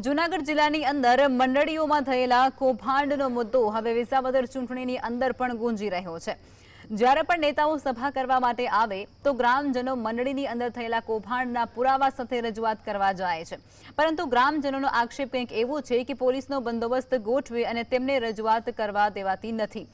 જૂનાગઢ જિલ્લાની અંદર મંડળીઓમાં થયેલા કૌભાંડનો મુદ્દો હવે વિસાવદર ચૂંટણીની અંદર પણ ગુંજી રહ્યો છે। જ્યારે પણ નેતાઓ સભા કરવા માટે આવે તો ગ્રામજનો મંડળીની અંદર થયેલા કૌભાંડના પુરાવા સાથે રજૂઆત કરવા જાય છે, પરંતુ ગ્રામજનોનો આક્ષેપ કંઈક એવો છે કે પોલીસનો બંદોબસ્ત ગોઠવે અને તેમને રજૂઆત કરવા દેવાતી નથી।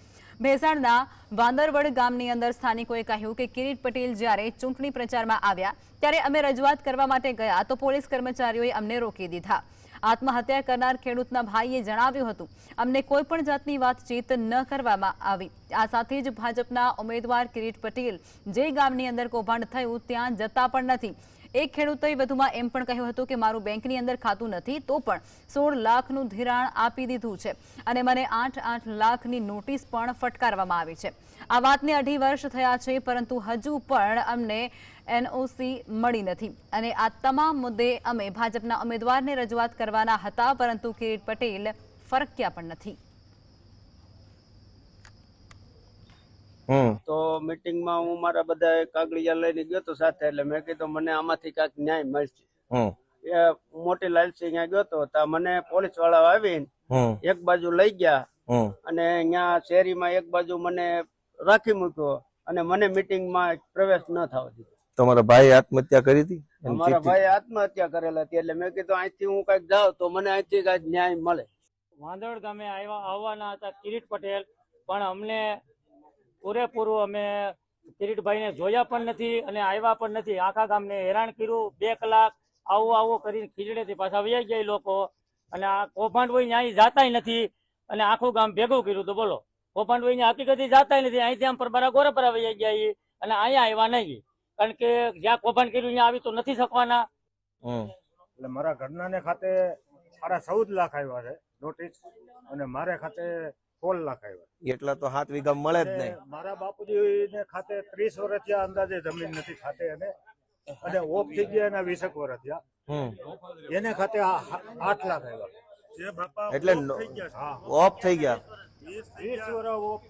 ભેસાણના વાંદરવડ ગામની અંદર સ્થાનિકોએ કહ્યું કે કિરીટ પટેલ જ્યારે ચૂંટણી પ્રચારમાં આવ્યા ત્યારે અમે રજૂઆત કરવા માટે ગયા તો પોલીસ કર્મચારીઓએ અમને રોકી દીધા। આત્મહત્યા કરનાર ખેડૂતના ભાઈએ જણાવ્યું હતું, અમને કોઈ પણ જાતની વાતચીત ન કરવામાં આવી। આ સાથે જ ભાજપના ઉમેદવાર કિરીટ પટેલ જે ગામની અંદર કૌભાંડ થયું ત્યાં જતા પણ નથી। એક ખેડૂતોએ વધુમાં એમ પણ કહ્યું હતું કે મારું બેંકની અંદર ખાતું નથી તો પણ 16 લાખનું ધિરાણ આપી દીધું છે અને મને 8 લાખની નોટિસ પણ ફટકારવામાં આવી છે। આ વાતને 2.5 વર્ષ થયા છે, પરંતુ હજુ પણ અમને એનઓસી મળી નથી અને આ તમામ મુદ્દે અમે ભાજપના ઉમેદવારને રજૂઆત કરવાના હતા, પરંતુ કિરીટ પટેલ ફરક્યા પણ નથી। તો મીટિંગમાં હું મારા બધા કાગળિયા લઈને ગયો તો સાથે, એટલે મેં કીધું મને આમાંથી કાંઈક ન્યાય મળશે। એ મોટી લાલસી ત્યાં ગયો તો મને પોલીસ વાળા આવીને એક બાજુ લઈ ગયા અને અહીંયા શેરીમાં એક બાજુ મને રાખી મૂક્યો અને મને મીટિંગમાં પ્રવેશ ન થવા દીધો। તમારા ભાઈ આત્મહત્યા કરી હતી? મારા ભાઈ આત્મહત્યા કરેલા હતી, એટલે મેં કીધું અહીંથી હું કઈક જાઉં તો મને અહીંથી કઈક ન્યાય મળે। વાંદળ ગામે આવવાના હતા કિરીટ પટેલ, પણ અમને પૂરેપૂરું અમે કિરીટભાઈને જોયા પણ નથી અને આવ્યા પણ નથી। આખા ગામને હેરાન કર્યું। 2 કલાક આવું કરીને ખીજડેથી પાછા વહી ગયા લોકો, અને આ કૌભાંડ હોય ત્યાં જાતા નથી અને આખું ગામ ભેગું કર્યું। તો બોલો, કૌભાંડ હોય હકીકત જાતા નથી, અહીંથી આમ પરબરા ગોરપરા વહી ગયા અને અહીંયા આવ્યા નહીં, કારણ કે જ્યાં કૌભાંડ કર્યું ત્યાં આવી તો નથી શકવાના। એટલે મારા ઘરનાને ખાતે 14.5 લાખ આવ્યા છે નોટિસ, અને મારે ખાતે 16 લાખ આવ્યા। એટલા તો 7 વીઘા મળે જ નહીં। મારા બાપુજીને ખાતે 30 વર્ષ થયા અંદાજે જમીન નથી ખાતે, અને ઓફ થઈ ગયા એના 20 વર્ષ થયા, એને ખાતે 8 લાખ આવ્યા। જે બાપા એટલે ઓફ થઈ ગયા 20 વર્ષ ઓફ